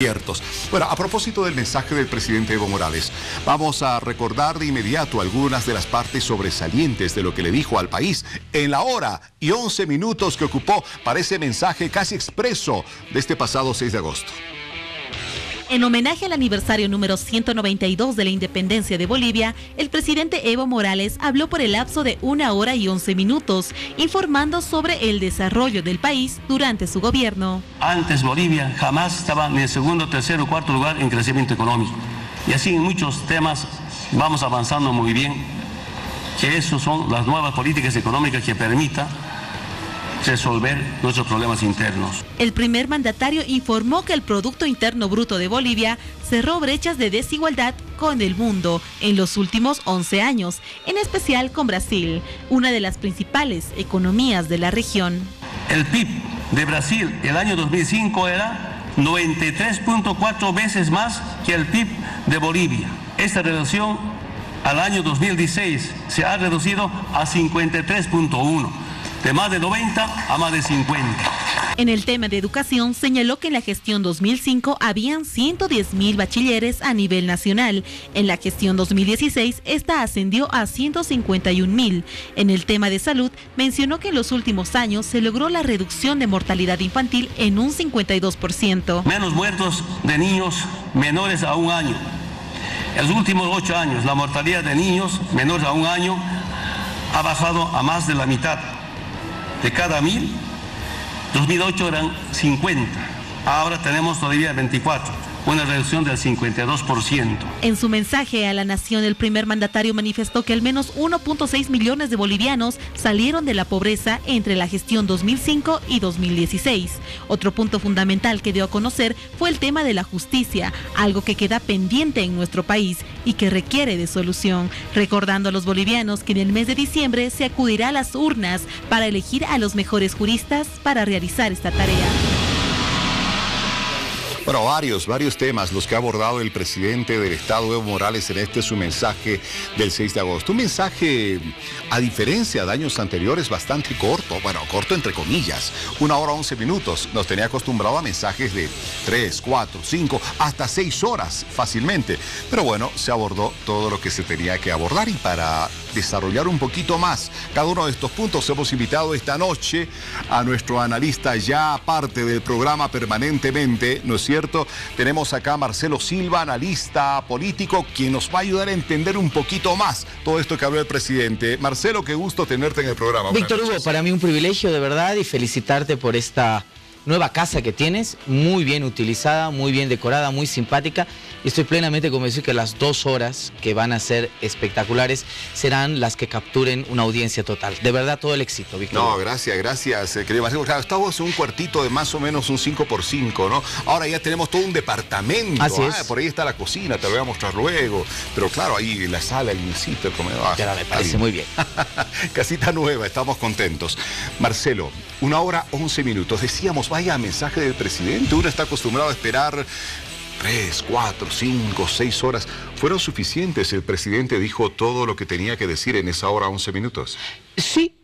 abiertos. Bueno, a propósito del mensaje del presidente Evo Morales, vamos a recordar de inmediato algunas de las partes sobresalientes de lo que le dijo al país en la hora y 11 minutos que ocupó para ese mensaje casi expreso de este pasado 6 de agosto. En homenaje al aniversario número 192 de la independencia de Bolivia, el presidente Evo Morales habló por el lapso de 1 hora y 11 minutos, informando sobre el desarrollo del país durante su gobierno. Antes Bolivia jamás estaba ni en segundo, tercero o cuarto lugar en crecimiento económico. Y así en muchos temas vamos avanzando muy bien, que eso son las nuevas políticas económicas que permitan resolver nuestros problemas internos. El primer mandatario informó que el Producto Interno Bruto de Bolivia cerró brechas de desigualdad con el mundo en los últimos 11 años, en especial con Brasil, una de las principales economías de la región. El PIB de Brasil el año 2005 era 93.4 veces más que el PIB de Bolivia. Esta relación al año 2016 se ha reducido a 53.1. De más de 90 a más de 50. En el tema de educación, señaló que en la gestión 2005 habían 110.000 bachilleres a nivel nacional. En la gestión 2016, esta ascendió a 151.000. En el tema de salud, mencionó que en los últimos años se logró la reducción de mortalidad infantil en un 52%. Menos muertos de niños menores a 1 año. En los últimos 8 años, la mortalidad de niños menores a 1 año ha bajado a más de la mitad. De cada 1000, 2008 eran 50, ahora tenemos todavía 24, una reducción del 52%. En su mensaje a la nación, el primer mandatario manifestó que al menos 1.6 millones de bolivianos salieron de la pobreza entre la gestión 2005 y 2016. Otro punto fundamental que dio a conocer fue el tema de la justicia, algo que queda pendiente en nuestro país y que requiere de solución, recordando a los bolivianos que en el mes de diciembre se acudirá a las urnas para elegir a los mejores juristas para realizar esta tarea. Bueno, varios temas los que ha abordado el presidente del Estado, Evo Morales, en su mensaje del 6 de agosto. Un mensaje, a diferencia de años anteriores, bastante corto. Bueno, corto entre comillas. 1 hora 11 minutos. Nos tenía acostumbrado a mensajes de 3, 4, 5, hasta 6 horas fácilmente. Pero bueno, se abordó todo lo que se tenía que abordar y para desarrollar un poquito más cada uno de estos puntos hemos invitado esta noche a nuestro analista ya parte del programa permanentemente, ¿no es cierto? Tenemos acá a Marcelo Silva, analista político, quien nos va a ayudar a entender un poquito más todo esto que habló el presidente. Marcelo, qué gusto tenerte en el programa. Víctor Hugo, para mí un privilegio de verdad y felicitarte por esta nueva casa que tienes, muy bien utilizada, muy bien decorada, muy simpática. Y estoy plenamente convencido que las 2 horas que van a ser espectaculares serán las que capturen una audiencia total. De verdad, todo el éxito, Víctor. No, gracias, querido Marcelo. Claro, estamos en un cuartito de más o menos un 5x5, ¿no? Ahora ya tenemos todo un departamento. Así es. Por ahí está la cocina, te lo voy a mostrar luego. Pero claro, ahí la sala, el mesito, el comedor. Ya me parece muy bien. Casita nueva, estamos contentos. Marcelo, 1 hora 11 minutos. Decíamos, vaya mensaje del presidente. Uno está acostumbrado a esperar 3, 4, 5, 6 horas. ¿Fueron suficientes? El presidente dijo todo lo que tenía que decir en esa hora 11 minutos. Sí,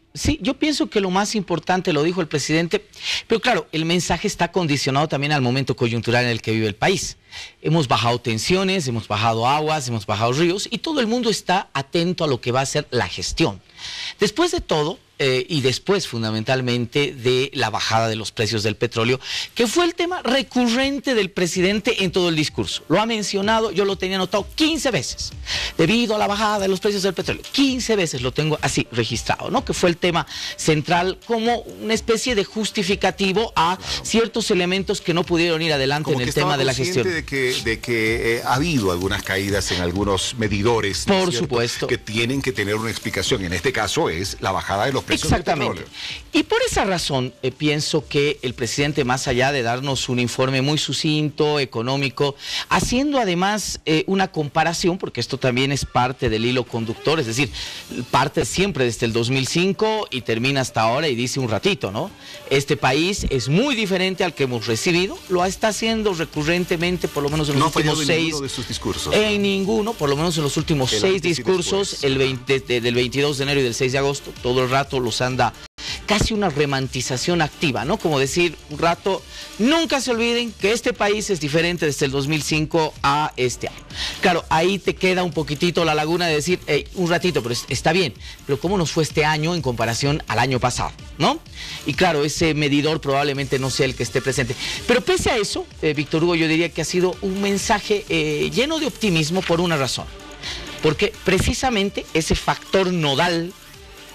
yo pienso que lo más importante lo dijo el presidente, pero claro, el mensaje está condicionado también al momento coyuntural en el que vive el país. Hemos bajado tensiones, hemos bajado aguas, hemos bajado ríos y todo el mundo está atento a lo que va a ser la gestión. Después de todo, y después fundamentalmente de la bajada de los precios del petróleo, que fue el tema recurrente del presidente en todo el discurso. Lo ha mencionado, yo lo tenía anotado 15 veces, debido a la bajada de los precios del petróleo. 15 veces lo tengo así registrado, ¿no? Que fue el tema central como una especie de justificativo a ciertos elementos que no pudieron ir adelante en el tema de la gestión. De que ha habido algunas caídas en algunos medidores, por supuesto, que tienen que tener una explicación. En este caso es la bajada de los precios. Exactamente. Y por esa razón pienso que el presidente, más allá de darnos un informe muy sucinto, económico, haciendo además una comparación, porque esto también es parte del hilo conductor, es decir, parte siempre desde el 2005 y termina hasta ahora y dice un ratito, ¿no? Este país es muy diferente al que hemos recibido, lo está haciendo recurrentemente, por lo menos en los últimos 6... ninguno de sus discursos. En ninguno, por lo menos en los últimos 6 discursos, del 22 de enero y del 6 de agosto, todo el rato los anda casi una romantización activa, ¿no? Como decir un rato, nunca se olviden que este país es diferente desde el 2005 a este año. Claro, ahí te queda un poquitito la laguna de decir, hey, un ratito, pero está bien, pero ¿cómo nos fue este año en comparación al año pasado, ¿no? Y claro, ese medidor probablemente no sea el que esté presente. Pero pese a eso, Víctor Hugo, yo diría que ha sido un mensaje lleno de optimismo por una razón. Porque precisamente ese factor nodal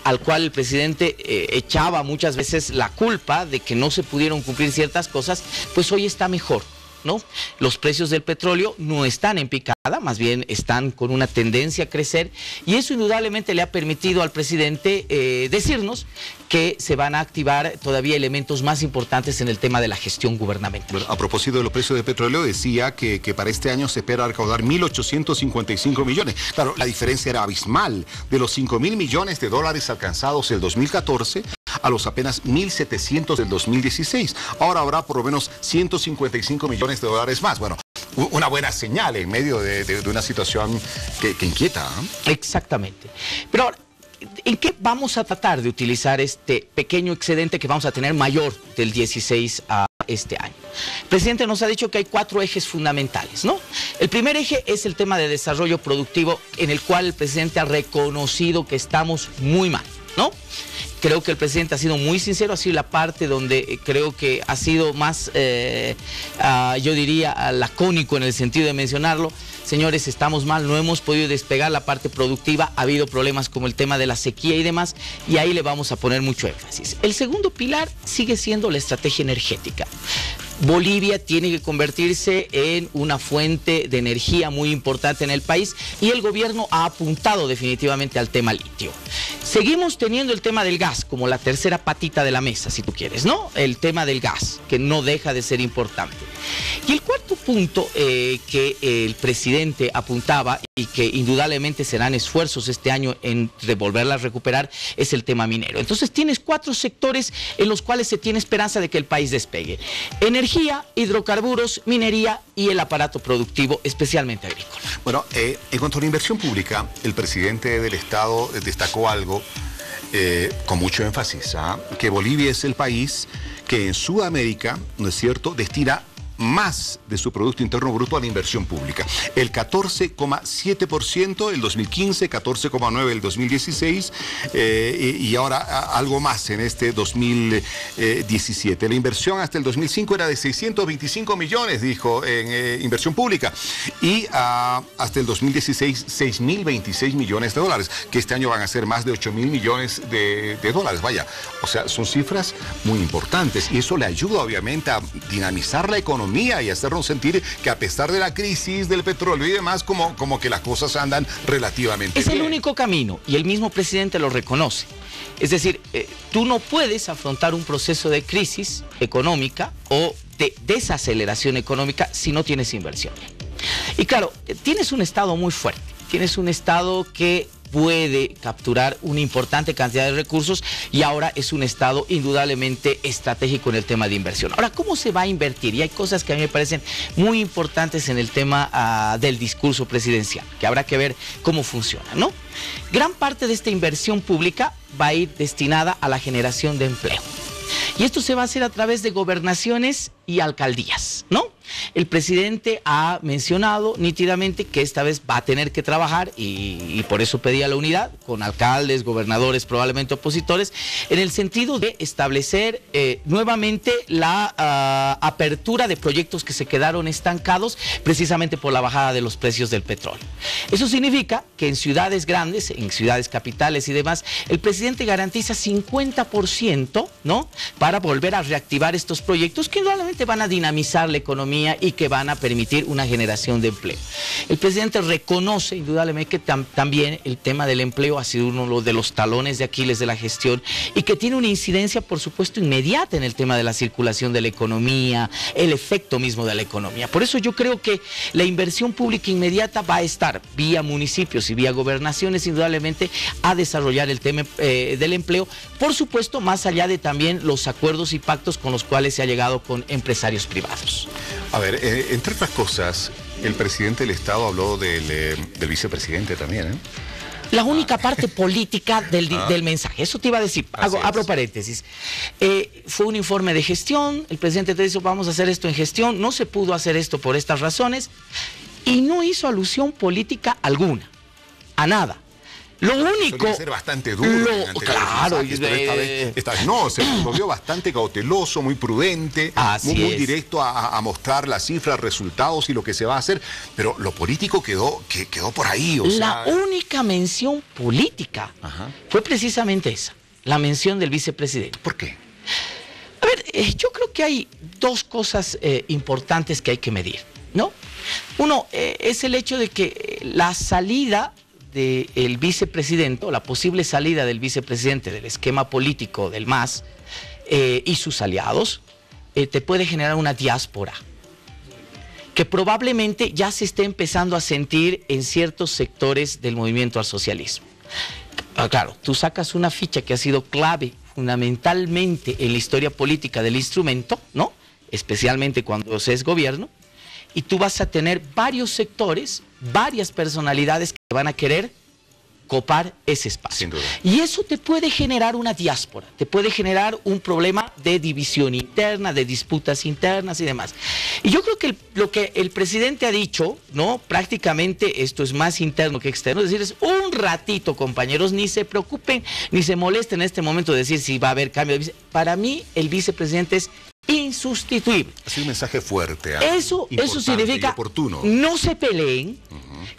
al cual el presidente echaba muchas veces la culpa de que no se pudieron cumplir ciertas cosas, pues hoy está mejor, ¿no? Los precios del petróleo no están en picada, más bien están con una tendencia a crecer, y eso indudablemente le ha permitido al presidente decirnos que se van a activar todavía elementos más importantes en el tema de la gestión gubernamental. Bueno, a propósito de los precios del petróleo, decía que para este año se espera recaudar 1.855 millones. Claro, la diferencia era abismal, de los 5.000 millones de dólares alcanzados el 2014 a los apenas 1.700 del 2016. Ahora habrá por lo menos 155 millones de dólares más. Bueno, una buena señal en medio de una situación que inquieta, ¿eh? Exactamente. Pero ahora, ¿en qué vamos a tratar de utilizar este pequeño excedente que vamos a tener mayor del 16 a este año? El presidente nos ha dicho que hay 4 ejes fundamentales, ¿no? El primer eje es el tema de desarrollo productivo, en el cual el presidente ha reconocido que estamos muy mal, ¿no? Creo que el presidente ha sido muy sincero, ha sido la parte donde creo que ha sido más, yo diría, lacónico en el sentido de mencionarlo. Señores, estamos mal, no hemos podido despegar la parte productiva, ha habido problemas como el tema de la sequía y demás, y ahí le vamos a poner mucho énfasis. El segundo pilar sigue siendo la estrategia energética. Bolivia tiene que convertirse en una fuente de energía muy importante en el país, y el gobierno ha apuntado definitivamente al tema litio. Seguimos teniendo el tema del gas como la tercera patita de la mesa, si tú quieres, ¿no? El tema del gas, que no deja de ser importante. Y el cuarto punto que el presidente apuntaba, y que indudablemente serán esfuerzos este año en volverla a recuperar, es el tema minero. Entonces tienes 4 sectores en los cuales se tiene esperanza de que el país despegue: energía, hidrocarburos, minería y el aparato productivo, especialmente agrícola. Bueno, en cuanto a la inversión pública, el presidente del Estado destacó algo con mucho énfasis, que Bolivia es el país que en Sudamérica, ¿no es cierto?, destina más de su Producto Interno Bruto a la inversión pública. El 14,7% el 2015, 14,9% el 2016 y ahora algo más en este 2017. La inversión hasta el 2005 era de 625 millones, dijo, en inversión pública, y hasta el 2016 6.026 millones de dólares, que este año van a ser más de 8.000 millones de dólares. Vaya, o sea, son cifras muy importantes, y eso le ayuda obviamente a dinamizar la economía y hacernos sentir que a pesar de la crisis del petróleo y demás, como que las cosas andan relativamente bien. Es el único camino, y el mismo presidente lo reconoce. Es decir, tú no puedes afrontar un proceso de crisis económica o de desaceleración económica si no tienes inversión. Y claro, tienes un Estado muy fuerte, tienes un Estado que puede capturar una importante cantidad de recursos, y ahora es un Estado indudablemente estratégico en el tema de inversión. Ahora, ¿cómo se va a invertir? Y hay cosas que a mí me parecen muy importantes en el tema del discurso presidencial, que habrá que ver cómo funciona, ¿no? Gran parte de esta inversión pública va a ir destinada a la generación de empleo. Y esto se va a hacer a través de gobernaciones y alcaldías, ¿no? El presidente ha mencionado nítidamente que esta vez va a tener que trabajar, y por eso pedía la unidad con alcaldes, gobernadores, probablemente opositores, en el sentido de establecer nuevamente la apertura de proyectos que se quedaron estancados precisamente por la bajada de los precios del petróleo. Eso significa que en ciudades grandes, en ciudades capitales y demás, el presidente garantiza 50%, ¿no?, para volver a reactivar estos proyectos que indudablemente van a dinamizar la economía y que van a permitir una generación de empleo. El presidente reconoce indudablemente que también el tema del empleo ha sido uno de los talones de Aquiles de la gestión, y que tiene una incidencia, por supuesto, inmediata en el tema de la circulación de la economía, el efecto mismo de la economía. Por eso yo creo que la inversión pública inmediata va a estar vía municipios y vía gobernaciones, indudablemente, a desarrollar el tema del empleo, por supuesto, más allá de también los acuerdos y pactos con los cuales se ha llegado con empresarios privados. A ver, entre otras cosas, el presidente del Estado habló del vicepresidente también, La única parte política del mensaje. Eso te iba a decir. Abro paréntesis. Fue un informe de gestión. El presidente te dijo, vamos a hacer esto en gestión. No se pudo hacer esto por estas razones. Y no hizo alusión política alguna. A nada. Lo único... Solía ser bastante duro. Claro. Esta vez no, se volvió bastante cauteloso, muy prudente, muy directo a mostrar las cifras, resultados y lo que se va a hacer. Pero lo político quedó por ahí. La única mención política fue precisamente esa, la mención del vicepresidente. ¿Por qué? A ver, yo creo que hay dos cosas importantes que hay que medir, ¿no? Uno, es el hecho de que la salida del vicepresidente, o la posible salida del vicepresidente del esquema político del MAS y sus aliados, te puede generar una diáspora que probablemente ya se esté empezando a sentir en ciertos sectores del movimiento al socialismo. Claro, tú sacas una ficha que ha sido clave fundamentalmente en la historia política del instrumento, ¿no? Especialmente cuando se es gobierno, y tú vas a tener varios sectores, varias personalidades que van a querer copar ese espacio. Sin duda. Y eso te puede generar una diáspora, te puede generar un problema de división interna, de disputas internas y demás. Y yo creo que lo que el presidente ha dicho, ¿no? Prácticamente esto es más interno que externo, es decir, es un ratito, compañeros, ni se preocupen, ni se molesten en este momento de decir si va a haber cambio de vicepresidente. Para mí, el vicepresidente es insustituible. Es un mensaje fuerte. Eso significa no se peleen,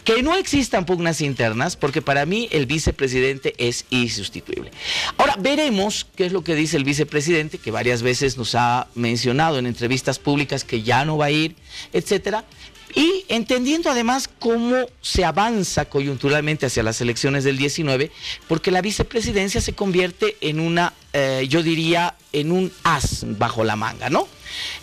que no existan pugnas internas, porque para mí el vicepresidente es insustituible. Ahora, veremos qué es lo que dice el vicepresidente, que varias veces nos ha mencionado en entrevistas públicas que ya no va a ir, etcétera. Y entendiendo además cómo se avanza coyunturalmente hacia las elecciones del 19, porque la vicepresidencia se convierte en una, yo diría, en un as bajo la manga, ¿no?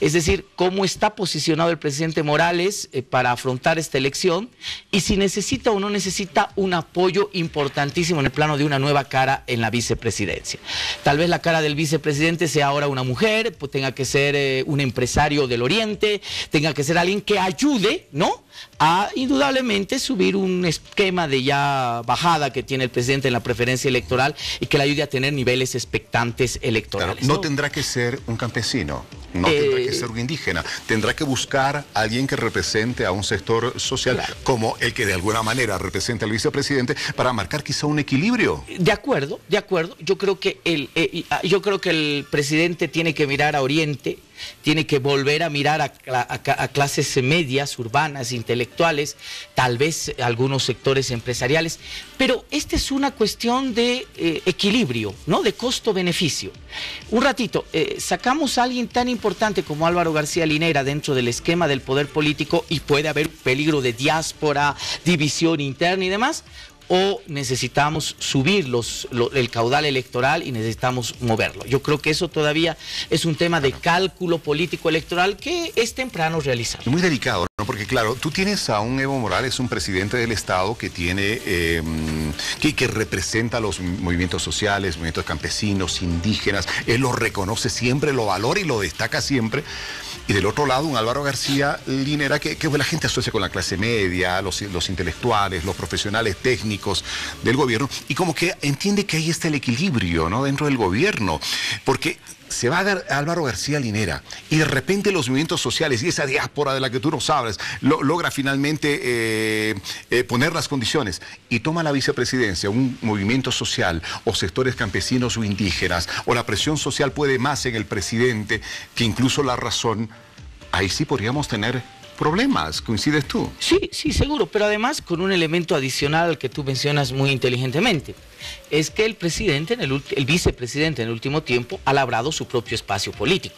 Es decir, cómo está posicionado el presidente Morales para afrontar esta elección y si necesita o no necesita un apoyo importantísimo en el plano de una nueva cara en la vicepresidencia. Tal vez la cara del vicepresidente sea ahora una mujer, pues tenga que ser un empresario del Oriente, tenga que ser alguien que ayude, ¿no?, a indudablemente subir un esquema de ya bajada que tiene el presidente en la preferencia electoral y que le ayude a tener niveles expectantes electorales. Claro, no tendrá que ser un campesino, no tendrá que ser un indígena, tendrá que buscar a alguien que represente a un sector social, claro, como el que de alguna manera representa al vicepresidente, para marcar quizá un equilibrio. De acuerdo, de acuerdo. Yo creo que el presidente tiene que mirar a Oriente, tiene que volver a mirar a clases medias, urbanas, intelectuales, tal vez algunos sectores empresariales, pero esta es una cuestión de equilibrio, ¿no?, de costo-beneficio. Un ratito, sacamos a alguien tan importante como Álvaro García Linera dentro del esquema del poder político y puede haber peligro de diáspora, división interna y demás, o necesitamos subir el caudal electoral y necesitamos moverlo. Yo creo que eso todavía es un tema de cálculo político electoral que es temprano realizar. Muy delicado, ¿no? Porque claro, tú tienes a un Evo Morales, un presidente del Estado que tiene, que representa los movimientos sociales, movimientos campesinos, indígenas, él lo reconoce siempre, lo valora y lo destaca siempre. Y del otro lado, un Álvaro García Linera que la gente asocia con la clase media, los intelectuales, los profesionales técnicos del gobierno, y como que entiende que ahí está el equilibrio, ¿no?, dentro del gobierno, porque se va a Álvaro García Linera y de repente los movimientos sociales y esa diáspora de la que tú no sabes logra finalmente poner las condiciones y toma la vicepresidencia un movimiento social o sectores campesinos o indígenas, o la presión social puede más en el presidente que incluso la razón. Ahí sí podríamos tener problemas, ¿coincides tú? Sí, sí, seguro, pero además con un elemento adicional al que tú mencionas muy inteligentemente, es que el vicepresidente en el último tiempo ha labrado su propio espacio político.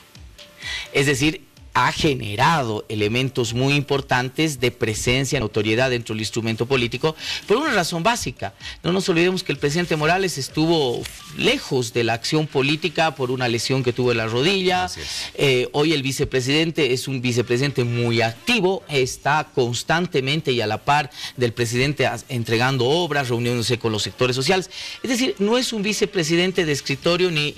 Es decir, ha generado elementos muy importantes de presencia, notoriedad dentro del instrumento político, por una razón básica. No nos olvidemos que el presidente Morales estuvo lejos de la acción política por una lesión que tuvo en la rodilla. Hoy el vicepresidente es un vicepresidente muy activo, está constantemente y a la par del presidente entregando obras, reuniéndose con los sectores sociales. Es decir, no es un vicepresidente de escritorio ni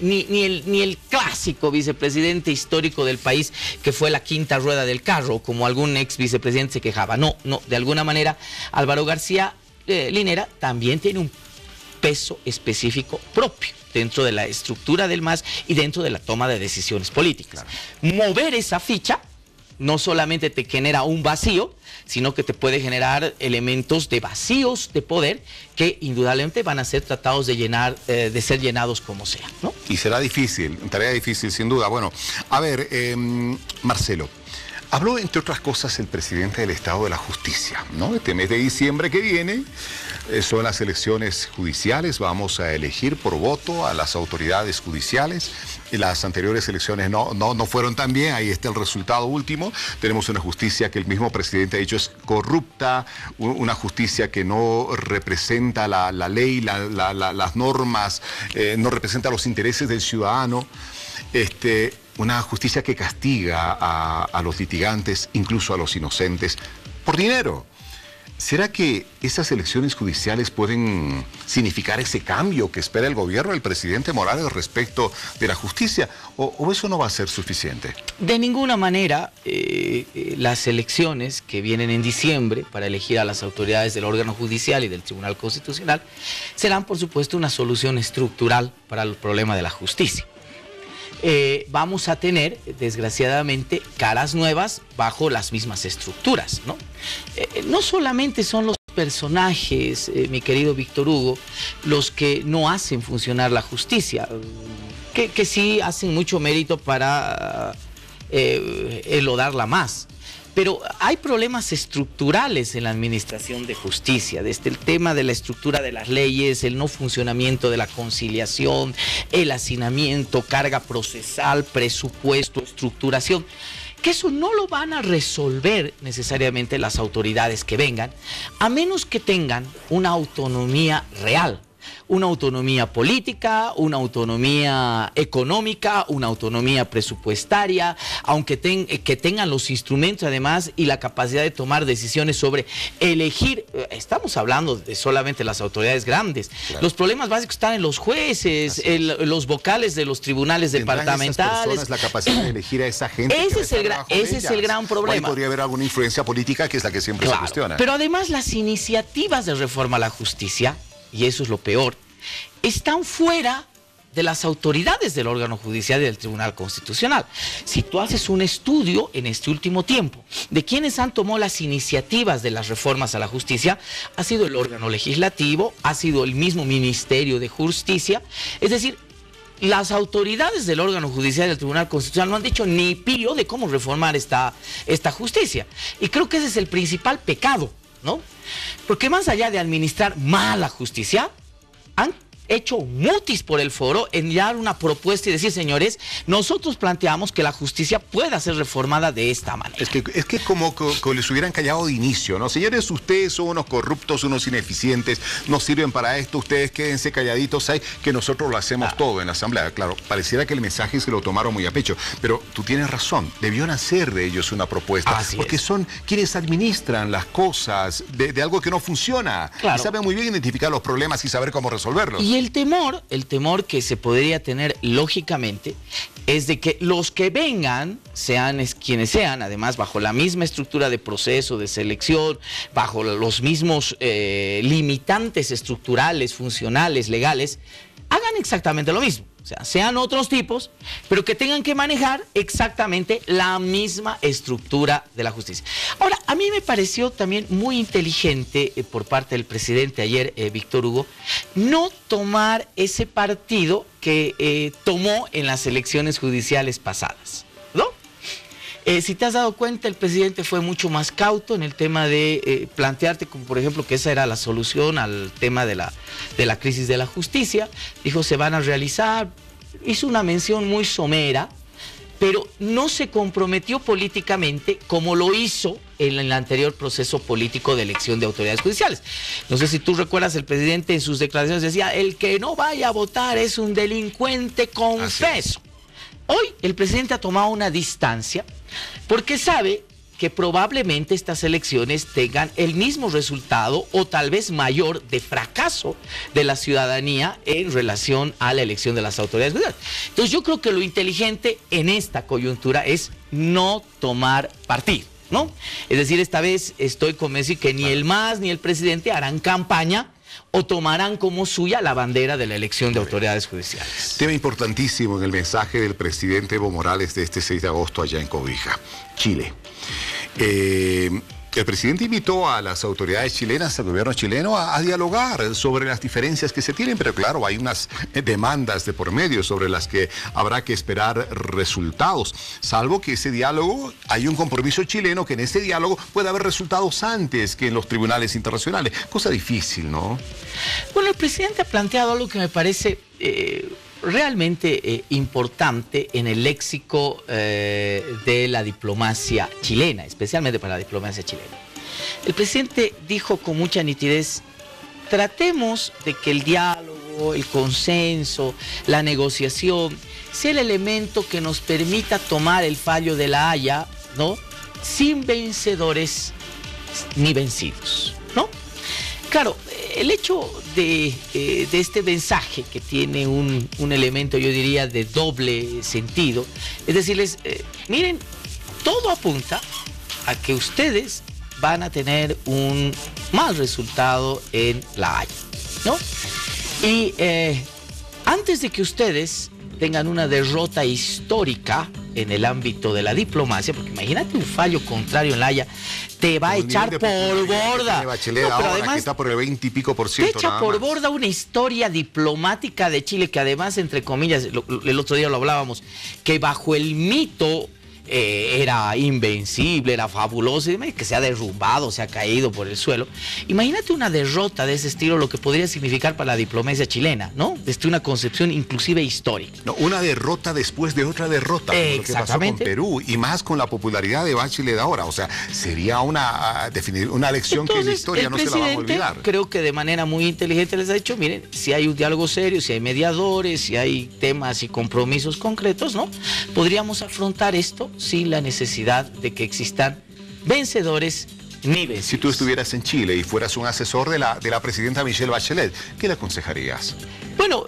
el clásico vicepresidente histórico del país que fue la quinta rueda del carro, como algún ex vicepresidente se quejaba. No, de alguna manera Álvaro García Linera, también tiene un peso específico propio dentro de la estructura del MAS y dentro de la toma de decisiones políticas. Claro. Mover esa ficha no solamente te genera un vacío, sino que te puede generar elementos de vacíos de poder que indudablemente van a ser tratados de llenar, de ser llenados como sea, ¿no? Y será difícil, tarea difícil sin duda. Bueno, a ver, Marcelo, habló entre otras cosas el presidente del Estado de la Justicia, ¿no? Este mes de diciembre que viene son las elecciones judiciales, vamos a elegir por voto a las autoridades judiciales. Las anteriores elecciones no fueron tan bien, ahí está el resultado último. Tenemos una justicia que el mismo presidente ha dicho es corrupta, una justicia que no representa la ley, las normas, no representa los intereses del ciudadano. Una justicia que castiga a los litigantes, incluso a los inocentes, por dinero. ¿Será que esas elecciones judiciales pueden significar ese cambio que espera el gobierno del presidente Morales respecto de la justicia? ¿O eso no va a ser suficiente? De ninguna manera, las elecciones que vienen en diciembre para elegir a las autoridades del órgano judicial y del Tribunal Constitucional serán, por supuesto, una solución estructural para el problema de la justicia. Vamos a tener, desgraciadamente, caras nuevas bajo las mismas estructuras, ¿no? No solamente son los personajes, mi querido Víctor Hugo, los que no hacen funcionar la justicia, que sí hacen mucho mérito para elodarla más. Pero hay problemas estructurales en la administración de justicia, desde el tema de la estructura de las leyes, el no funcionamiento de la conciliación, el hacinamiento, carga procesal, presupuesto, estructuración, que eso no lo van a resolver necesariamente las autoridades que vengan, a menos que tengan una autonomía real. Una autonomía política, una autonomía económica, una autonomía presupuestaria, aunque que tengan los instrumentos además y la capacidad de tomar decisiones sobre elegir. Estamos hablando de solamente las autoridades grandes. Claro. Los problemas básicos están en los jueces, los vocales de los tribunales departamentales. Esas personas la capacidad de elegir a esa gente. Ese es el gran problema. Ahí podría haber alguna influencia política que es la que siempre se cuestiona. Pero además las iniciativas de reforma a la justicia, y eso es lo peor, están fuera de las autoridades del órgano judicial y del Tribunal Constitucional. Si tú haces un estudio en este último tiempo de quienes han tomado las iniciativas de las reformas a la justicia, ha sido el órgano legislativo, ha sido el mismo Ministerio de Justicia, es decir, las autoridades del órgano judicial y del Tribunal Constitucional no han dicho ni pío de cómo reformar esta justicia. Y creo que ese es el principal pecado, ¿no? Porque más allá de administrar mal la justicia, han hecho mutis por el foro en dar una propuesta y decir, señores, nosotros planteamos que la justicia pueda ser reformada de esta manera. Es que como que les hubieran callado de inicio, ¿no? Señores, ustedes son unos corruptos, unos ineficientes, no sirven para esto, ustedes quédense calladitos ahí, que nosotros lo hacemos todo en la Asamblea. Claro, pareciera que el mensaje se lo tomaron muy a pecho, pero tú tienes razón, debieron hacer de ellos una propuesta, porque son quienes administran las cosas de algo que no funciona, y saben muy bien identificar los problemas y saber cómo resolverlos. Y el temor que se podría tener lógicamente es de que los que vengan, sean quienes sean, además bajo la misma estructura de proceso, de selección, bajo los mismos limitantes estructurales, funcionales, legales, hagan exactamente lo mismo. O sea, sean otros tipos, pero que tengan que manejar exactamente la misma estructura de la justicia. Ahora, a mí me pareció también muy inteligente por parte del presidente ayer, Víctor Hugo, no tomar ese partido que tomó en las elecciones judiciales pasadas, ¿no? Si te has dado cuenta, el presidente fue mucho más cauto en el tema de plantearte, como por ejemplo, que esa era la solución al tema de la crisis de la justicia. Dijo, se van a realizar, hizo una mención muy somera, pero no se comprometió políticamente como lo hizo en el anterior proceso político de elección de autoridades judiciales. No sé si tú recuerdas, el presidente en sus declaraciones decía, el que no vaya a votar es un delincuente confeso. Hoy el presidente ha tomado una distancia porque sabe que probablemente estas elecciones tengan el mismo resultado o tal vez mayor de fracaso de la ciudadanía en relación a la elección de las autoridades judiciales. Entonces yo creo que lo inteligente en esta coyuntura es no tomar partido. ¿no? Es decir, esta vez estoy convencido que ni el MAS ni el presidente harán campaña o tomarán como suya la bandera de la elección de autoridades judiciales. Tema importantísimo en el mensaje del presidente Evo Morales de este 6 de agosto allá en Cobija, Chile. El presidente invitó a las autoridades chilenas, al gobierno chileno, a dialogar sobre las diferencias que se tienen, pero claro, hay unas demandas de por medio sobre las que habrá que esperar resultados, salvo que ese diálogo, hay un compromiso chileno que en ese diálogo puede haber resultados antes que en los tribunales internacionales. Cosa difícil, ¿no? Bueno, el presidente ha planteado algo que me parece realmente importante en el léxico de la diplomacia chilena, especialmente para la diplomacia chilena. El presidente dijo con mucha nitidez: tratemos de que el diálogo, el consenso, la negociación sea el elemento que nos permita tomar el fallo de La Haya, ¿no?, sin vencedores ni vencidos, ¿no? Claro, el hecho de este mensaje, que tiene un elemento, yo diría, de doble sentido, es decirles, miren, todo apunta a que ustedes van a tener un mal resultado en La Haya, ¿no? Y antes de que ustedes tengan una derrota histórica en el ámbito de la diplomacia, porque imagínate un fallo contrario en La Haya, te va a echar por borda. Bachelet, no, pero además, que está por el 20 y pico %. Te echa por borda una historia diplomática de Chile que además, entre comillas, el otro día lo hablábamos, que bajo el mito era invencible, era fabuloso, que se ha derrumbado, se ha caído por el suelo. Imagínate una derrota de ese estilo, lo que podría significar para la diplomacia chilena, ¿no? Desde una concepción inclusive histórica. No, una derrota después de otra derrota, como lo que pasó con Perú, y más con la popularidad de Bachelet ahora. O sea, sería una lección. Entonces, que la historia no se la va a olvidar. Creo que de manera muy inteligente les ha dicho: miren, si hay un diálogo serio, si hay mediadores, si hay temas y compromisos concretos, ¿no?, podríamos afrontar esto sin la necesidad de que existan vencedores ni vencidos. Si tú estuvieras en Chile y fueras un asesor de la presidenta Michelle Bachelet, ¿qué le aconsejarías? Bueno,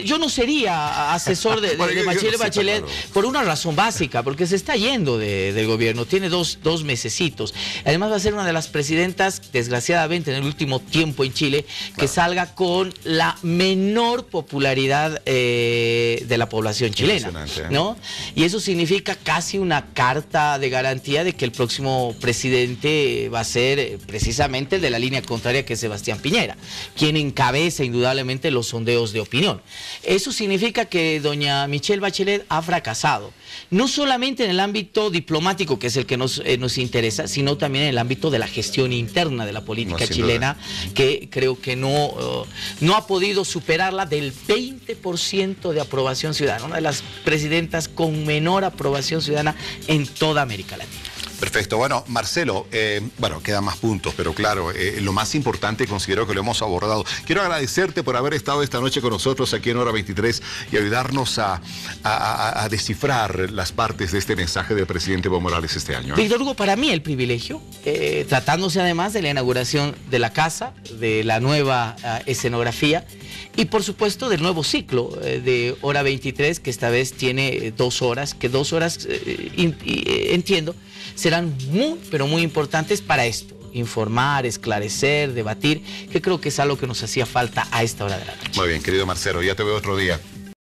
yo no sería asesor de Michelle Bachelet por una razón básica, porque se está yendo del gobierno, tiene dos mesecitos. Además va a ser una de las presidentas, desgraciadamente, en el último tiempo en Chile, que salga con la menor popularidad de la población chilena, ¿no? Y eso significa casi una carta de garantía de que el próximo presidente va a ser precisamente el de la línea contraria, que es Sebastián Piñera, quien encabeza indudablemente los sondeos de opinión. Eso significa que doña Michelle Bachelet ha fracasado, no solamente en el ámbito diplomático, que es el que nos interesa, sino también en el ámbito de la gestión interna de la política chilena, que creo que no ha podido superarla del 20% de aprobación ciudadana, una de las presidentas con menor aprobación ciudadana en toda América Latina. Perfecto. Bueno, Marcelo, quedan más puntos, pero claro, lo más importante considero que lo hemos abordado. Quiero agradecerte por haber estado esta noche con nosotros aquí en Hora 23 y ayudarnos a descifrar las partes de este mensaje del presidente Evo Morales este año. Víctor Hugo, para mí el privilegio, tratándose además de la inauguración de la casa, de la nueva escenografía y por supuesto del nuevo ciclo de Hora 23, que esta vez tiene 2 horas, que 2 horas, entiendo, serán muy, pero muy importantes para esto: informar, esclarecer, debatir, que creo que es algo que nos hacía falta a esta hora de la noche. Muy bien, querido Marcelo, ya te veo otro día.